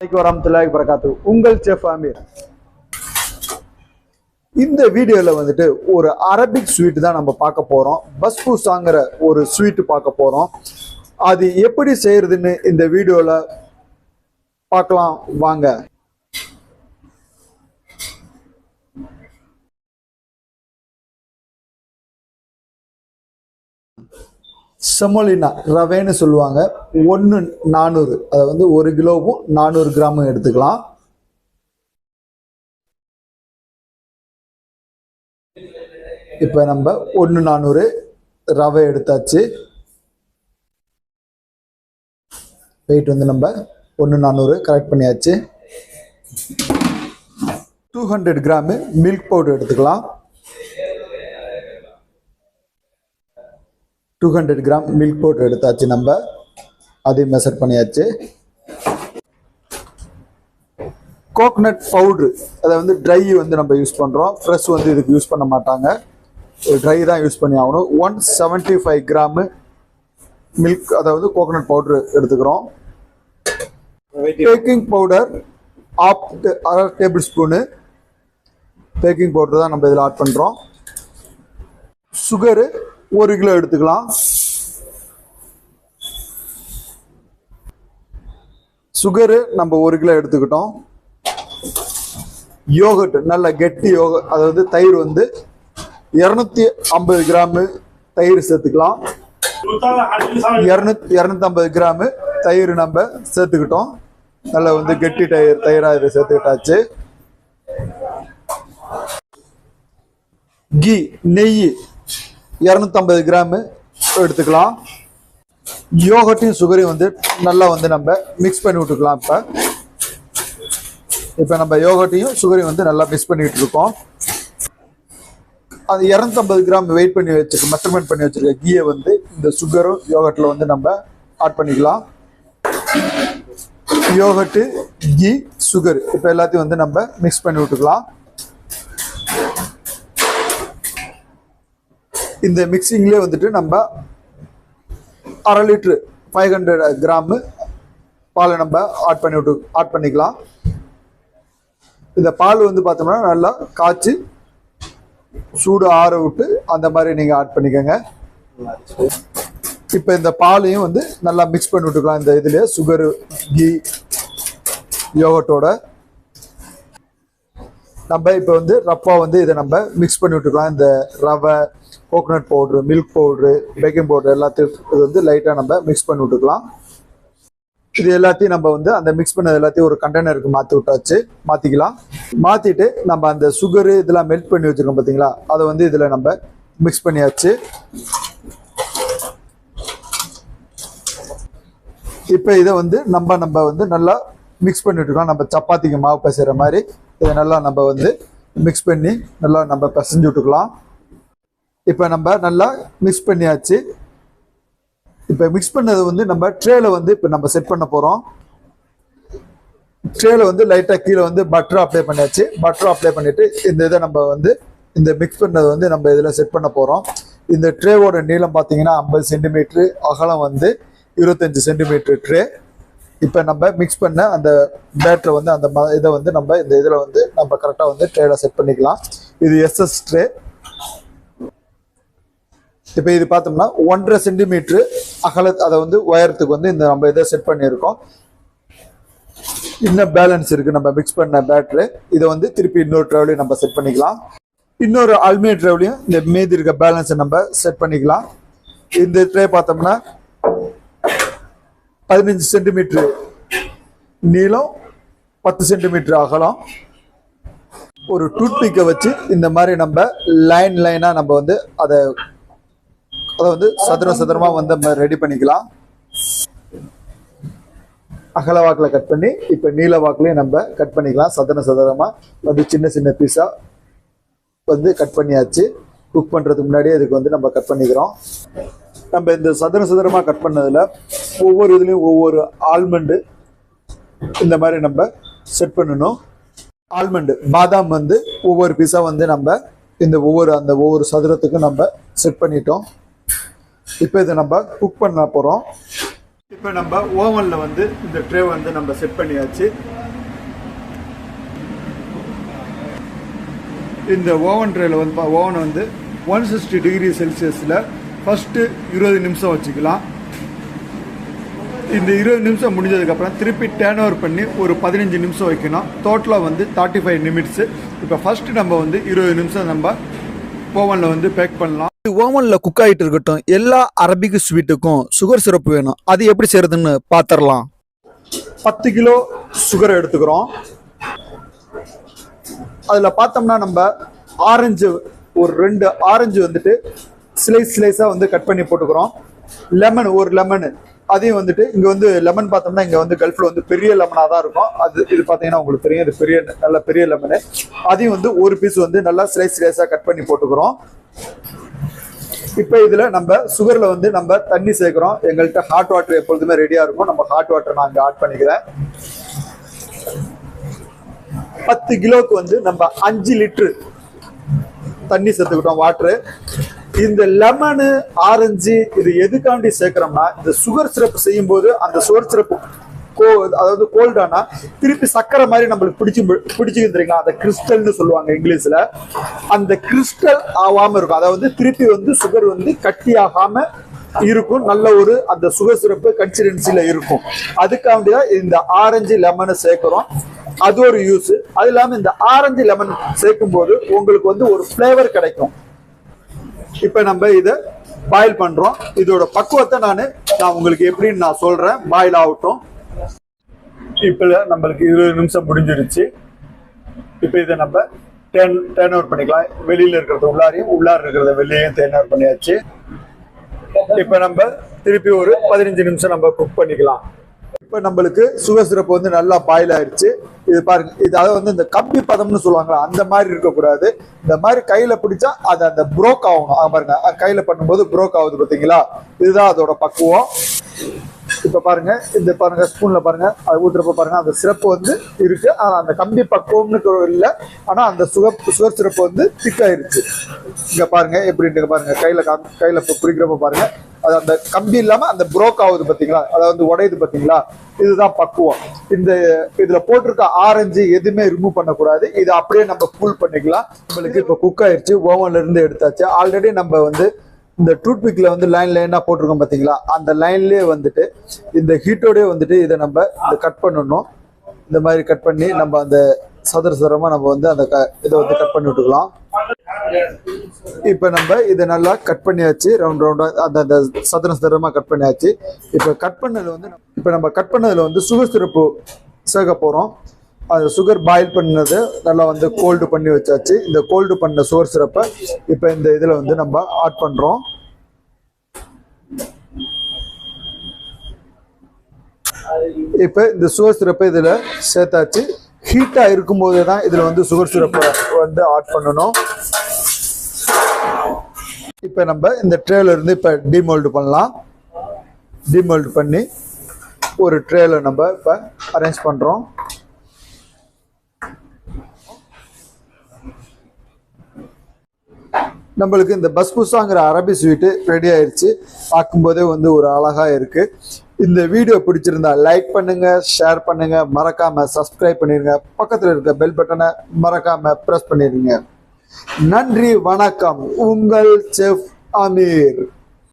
வரமத்துல்லாஹி வரகாத்துஹு. உங்கள் செஃப் அமீர். இந்த வீடியோல வந்துட்டு ஒரு அரபிக் ஸ்வீட் தான் நம்ம பார்க்க போறோம். பஸ்பூசாங்கிற ஒரு ஸ்வீட் பார்க்க போறோம். அது எப்படி செய்யறதுன்னு இந்த வீடியோல பார்க்கலாம் வாங்க. செமோலினா ரவைன்னு சொல்லுவாங்க. 1/400, அதை வந்து 1 கிலோவும் 400 கிராமும் எடுத்துக்கலாம். இப்போ நம்ம 1/400 ரவை எடுத்தாச்சு. வெயிட் வந்து நம்ம 1/400 கரெக்ட் பண்ணியாச்சு. 200 கிராமு மில்க் பவுடர் எடுத்துக்கலாம். 200 கிராம் மில்க் பவுடர் எடுத்தாச்சு. நம்ம அதையும் மெஷர் பண்ணியாச்சு. கோகனட் பவுட்ரு, அதை வந்து ட்ரை வந்து நம்ம யூஸ் பண்ணுறோம். ஃப்ரெஷ் வந்து இதுக்கு யூஸ் பண்ண மாட்டாங்க, ட்ரை தான் யூஸ் பண்ணி ஆகணும். 175 கிராமு மில்க், அதாவது கோகனட் பவுட்ரு எடுத்துக்கிறோம். Baking powder 1/2 table spoon baking powder தான் நம்ம இதில் ஆட் பண்ணுறோம். சுகரு 1 கிலோ எடுத்துக்கலாம். சுகரு நம்ம 1 கிலோ எடுத்துக்கிட்டோம். யோகட், நல்ல கெட்டி யோகட், அதாவது தயிர் வந்து 250 கிராமு தயிர் சேர்த்துக்கலாம். 250 கிராமு தயிர் நம்ம சேர்த்துக்கிட்டோம். நல்லா வந்து கெட்டி தயிராக இதை சேர்த்துக்கிட்டாச்சு. கீ, நெய் 250 கிராமு எடுத்துக்கலாம். யோகட்டையும் சுகரையும் வந்து நல்லா வந்து நம்ம மிக்ஸ் பண்ணி விட்டுக்கலாம். இப்போ நம்ம யோகட்டையும் சுகரையும் வந்து நல்லா மிக்ஸ் பண்ணிட்டு இருக்கோம். அது 250 கிராம் வெயிட் பண்ணி வச்சிருக்க, மெஷர்மெண்ட் பண்ணி வச்சிருக்க கீயை வந்து இந்த சுகரும் யோகட்டில் வந்து நம்ம ஆட் பண்ணிக்கலாம். யோகட்டு, கீ, சுகர் இப்போ எல்லாத்தையும் வந்து நம்ம மிக்ஸ் பண்ணி விட்டுக்கலாம். இந்த மிக்சிங்லேயே வந்துட்டு நம்ம 1/2 லிட்டரு 500 கிராமு பாலை நம்ம ஆட் பண்ணிக்கலாம். இந்த பால் வந்து பார்த்தோம்னா நல்லா காய்ச்சி சூடு ஆற விட்டு அந்த மாதிரி நீங்கள் ஆட் பண்ணிக்கோங்க. இப்போ இந்த பாலையும் வந்து நல்லா மிக்ஸ் பண்ணி விட்டுக்கலாம். இந்த இதுலேயே சுகரு, கீ, யோகட்டோட நம்ம இப்போ வந்து ரஃப்பாக வந்து இதை நம்ம மிக்ஸ் பண்ணி விட்டுக்கலாம். இந்த ரவை, coconut powder, milk powder, baking powder எல்லாத்தையும் இது வந்து லைட்டாக நம்ம மிக்ஸ் பண்ணி விட்டுக்கலாம். இது எல்லாத்தையும் நம்ம வந்து அந்த மிக்ஸ் பண்ணது எல்லாத்தையும் ஒரு கண்டெய்னருக்கு மாற்றிக்கலாம். மாற்றிட்டு நம்ம அந்த சுகரு இதெல்லாம் மெல்ட் பண்ணி வச்சுருக்கோம் பார்த்தீங்களா, அதை வந்து இதில் நம்ம மிக்ஸ் பண்ணியாச்சு. இப்போ இதை வந்து நம்ம வந்து நல்லா மிக்ஸ் பண்ணிட்டுருக்கோம். நம்ம சப்பாத்திக்கு மாவு பிசைகிற மாதிரி இதை நல்லா நம்ம வந்து மிக்ஸ் பண்ணி நல்லா நம்ம பிசைஞ்சு விட்டுக்கலாம். இப்போ நம்ம நல்லா மிக்ஸ் பண்ணியாச்சு. இப்போ மிக்ஸ் பண்ணது வந்து நம்ம ட்ரேல வந்து இப்போ நம்ம செட் பண்ண போகிறோம். ட்ரேல வந்து லைட்டாக கீழே வந்து பட்டர் அப்ளை பண்ணியாச்சு. பட்டர் அப்ளை பண்ணிவிட்டு இந்த இதை நம்ம வந்து இந்த மிக்ஸ் பண்ணதை வந்து நம்ம இதில் செட் பண்ண போகிறோம். இந்த ட்ரேவோட நீளம் பார்த்தீங்கன்னா 50 சென்டிமீட்ரு, அகலம் வந்து 25 சென்டிமீட்ரு ட்ரே. இப்போ நம்ம மிக்ஸ் பண்ண அந்த பேட்டரை வந்து அந்த இதை வந்து நம்ம இந்த இதில் வந்து நம்ம கரெக்டாக வந்து ட்ரேல செட் பண்ணிக்கலாம். இது SS ட்ரே. இப்போ இது பார்த்தோம்னா 1.5 சென்டிமீட்ரு அகல, அதை வந்து உயரத்துக்கு வந்து இந்த நம்ம இதை செட் பண்ணியிருக்கோம். இன்னும் பேலன்ஸ் இருக்குது நம்ம மிக்ஸ் பண்ண பேட்டரு. இதை வந்து திருப்பி இன்னொரு ட்ரேவ்லையும் நம்ம செட் பண்ணிக்கலாம். இன்னொரு அலுமினியம் ட்ரேவ்லையும் இந்த மீதி இருக்க பேலன்ஸை நம்ம செட் பண்ணிக்கலாம். இந்த ட்ரே பார்த்தோம்னா 15 சென்டிமீட்ரு நீளம், 10 சென்டிமீட்ரு அகலம். ஒரு டூத்பிக்கை வச்சு இந்த மாதிரி நம்ம லைனாக நம்ம வந்து அதை வந்து சதுரமாக வந்து நம்ம ரெடி பண்ணிக்கலாம். அகல வாக்கில் கட் பண்ணி இப்போ நீல வாக்குலையும் நம்ம கட் பண்ணிக்கலாம். சதுரமாக வந்து சின்ன சின்ன பீஸாக வந்து கட் பண்ணியாச்சு. குக் பண்ணுறதுக்கு முன்னாடியே இதுக்கு வந்து நம்ம கட் பண்ணிக்கிறோம். நம்ம இந்த சதுரமாக கட் பண்ணதில் ஒவ்வொரு இதுலேயும் ஒவ்வொரு ஆல்மண்டு இந்த மாதிரி நம்ம செட் பண்ணணும். ஆல்மண்டு, பாதாம் வந்து ஒவ்வொரு பீஸாக வந்து நம்ம இந்த ஒவ்வொரு சதுரத்துக்கும் நம்ம செட் பண்ணிட்டோம். இப்போ இதை நம்ம குக் பண்ண போகிறோம். இப்போ நம்ம ஓவனில் வந்து இந்த ட்ரே வந்து நம்ம செட் பண்ணியாச்சு. இந்த ஓவன் ட்ரேல வந்து ஓவனை வந்து 160 டிகிரி செல்சியஸில் ஃபஸ்ட்டு 20 நிமிஷம் வச்சுக்கலாம். இந்த 20 நிமிஷம் முடிஞ்சதுக்கப்புறம் திருப்பி டேர்ன் ஓவர் பண்ணி ஒரு 15 நிமிஷம் வைக்கணும். டோட்டலாக வந்து 35 நிமிட்ஸு. இப்போ ஃபஸ்ட்டு நம்ம வந்து 20 நிமிஷம் நம்ம ஓவனில் வந்து பேக் பண்ணலாம். ஓவனில் குக் ஆகிட்டு இருக்கட்டும். எல்லா அரபிக் ஸ்வீட்டுக்கும் சுகர் சிரப்பு வேணும். அது எப்படி செய்கிறதுன்னு பார்த்துடலாம். 10 கிலோ சுகர் எடுத்துக்கிறோம். அதில் பார்த்தோம்னா நம்ம ஆரஞ்சு ஒரு 2 ஆரஞ்சு வந்துட்டு ஸ்லைஸாக வந்து கட் பண்ணி போட்டுக்கிறோம். லெமன் ஒரு லெமனு அதையும் வந்துட்டு இங்கே வந்து லெமன் பார்த்தோம்னா இங்கே வந்து கல்ஃபில் வந்து பெரிய லெமனாக தான் இருக்கும். இது பார்த்தீங்கன்னா உங்களுக்கு தெரியும், இது பெரிய நல்ல பெரிய லெமனு. அதையும் வந்து ஒரு பீஸ் வந்து நல்லா ஸ்லைஸாக கட் பண்ணி போட்டுக்கிறோம். இப்போ இதில் நம்ம சுகரில் வந்து நம்ம தண்ணி சேர்க்குறோம். எங்கள்கிட்ட ஹாட் வாட்டர் எப்பொழுதுமே ரெடியாக இருக்கும். நம்ம ஹாட் வாட்டர் நான் இங்கே ஆட் பண்ணிக்கிறேன். 10 கிலோவுக்கு வந்து நம்ம 5 லிட்டரு தண்ணி சேர்த்துக்கிட்டோம் வாட்டரு. இந்த லெமனு ஆரஞ்சு இது எதுக்காண்டி சேர்க்கிறோம்னா, இந்த சுகர் சிரப்பு செய்யும் போது அந்த சுகர் சிரப்பு அதாவது கோல்டானா திருப்பி சக்கரை மாதிரி நம்மளுக்கு பிடிச்சிருந்தீங்களா, அந்த கிறிஸ்டல்னு சொல்லுவாங்க இங்கிலீஷ்ல. அந்த கிறிஸ்டல் ஆகாம இருக்கும். அதாவது திருப்பி வந்து சுகர் வந்து கட்டி ஆகாம இருக்கும். நல்ல ஒரு அந்த சுகர் சிரப்பு கன்சிஸ்டன்சில இருக்கும். அதுக்காண்டிதான் இந்த ஆரஞ்சு லெமனை சேர்க்கிறோம். அது ஒரு யூஸ். அது இல்லாம இந்த ஆரஞ்சு லெமன் சேர்க்கும் போது உங்களுக்கு வந்து ஒரு ஃபிளேவர் கிடைக்கும். இப்ப நம்ம இதை பாயில் பண்றோம். இதோட பக்குவத்தை நான் உங்களுக்கு எப்படின்னு நான் சொல்றேன். பாயில் ஆகட்டும். இப்ப நம்மளுக்கு 20 நிமிஷம் முடிஞ்சிருச்சு. இப்ப இதை நம்ம டேர்ன் ஓவர் பண்ணிக்கலாம். வெளியில இருக்கிறத உள்ளாரையும் உள்ளார இருக்கிறத வெளியையும் டேர்ன் ஓவர் பண்ணியாச்சு. இப்ப நம்ம திருப்பி ஒரு 15 நிமிஷம் நம்ம குக் பண்ணிக்கலாம். இப்ப நம்மளுக்கு சுகர் சிரப்பு வந்து நல்லா பாயில் ஆயிடுச்சு. இது பாருங்க, இதாவது வந்து இந்த கம்பி பதம்னு சொல்லுவாங்களா, அந்த மாதிரி இருக்கக்கூடாது. இந்த மாதிரி கையில பிடிச்சா அது அந்த புரோக் ஆகணும். பாருங்க, கையில பண்ணும்போது புரோக் ஆகுது பாத்தீங்களா, இதுதான் அதோட பக்குவம். இப்ப பாருங்க, இந்த பாருங்க ஸ்பூன்ல பாருங்க, அது ஊத்துறப்ப பாருங்க அந்த சிரப்பு வந்து இருக்கு. ஆனா அந்த கம்பி பக்குவம்னு இல்லை. ஆனா அந்த சுகர் சிரப்பு வந்து திக்காயிருச்சு. இங்க பாருங்க எப்படின்னு பாருங்க, கையில பிடிக்கிறப்ப பாருங்க அது அந்த கம்பி இல்லாம அந்த புரோக் ஆகுது பாத்தீங்களா, அதாவது உடையுது பாத்தீங்களா, இதுதான் பக்குவம். இதுல போட்டிருக்க ஆரஞ்சு எதுவுமே ரிமூவ் பண்ணக்கூடாது. இது அப்படியே நம்ம கூல் பண்ணிக்கலாம். நம்மளுக்கு இப்ப குக் ஆயிடுச்சு. ஓவன்ல இருந்து எடுத்தாச்சு. ஆல்ரெடி நம்ம வந்து இந்த டூத் பிக்ல வந்து லைனா போட்டிருக்கோம் பாத்தீங்களா, அந்த லைன்லயே வந்துட்டு இந்த ஹீட்டோடய வந்துட்டு இதை நம்ம கட் பண்ணணும். இந்த மாதிரி கட் பண்ணி நம்ம அந்த சதுரமா நம்ம வந்து அந்த இதை வந்து கட் பண்ணி விட்டுக்கலாம். இப்ப நம்ம இதை நல்லா கட் பண்ணியாச்சு. ரவுண்டா அந்த சதுரமா கட் பண்ணியாச்சு. இப்ப நம்ம கட் பண்ணதுல வந்து சுகர் சிரப்பு சேர்க்க போறோம். அந்த சுகர் பாயில் பண்ணது நல்லா வந்து கோல்டு பண்ணி வச்சாச்சு. இந்த கோல்டு பண்ண சுகர் சிரப்பை இப்ப இந்த இதுல வந்து நம்ம ஆட் பண்றோம். இப்ப இந்த சுகர் சிரப்பை இதுல சேர்த்தாச்சு. ஹீட்டா இருக்கும் போதே தான் இதுல வந்து சுகர் சிரப்பை வந்து ஆட் பண்ணணும். இப்ப நம்ம இந்த ட்ரேல இருந்து இப்ப டிமோல்டு பண்ணலாம். டிமோல்டு பண்ணி ஒரு ட்ரேல நம்ம இப்ப அரேஞ்ச் பண்றோம். நம்மளுக்கு இந்த பஸ்பூசாங்கிற அரபி ஸ்வீட்டு ரெடி ஆயிடுச்சு. பார்க்கும்போதே வந்து ஒரு அழகா இருக்கு. இந்த வீடியோ பிடிச்சிருந்தா லைக் பண்ணுங்க, ஷேர் பண்ணுங்க, மறக்காம சப்ஸ்கிரைப் பண்ணிருங்க. பக்கத்தில் இருக்க பெல் பட்டனை மறக்காம பிரஸ் பண்ணிருங்க. நன்றி, வணக்கம். உங்கள் செஃப் அமீர்.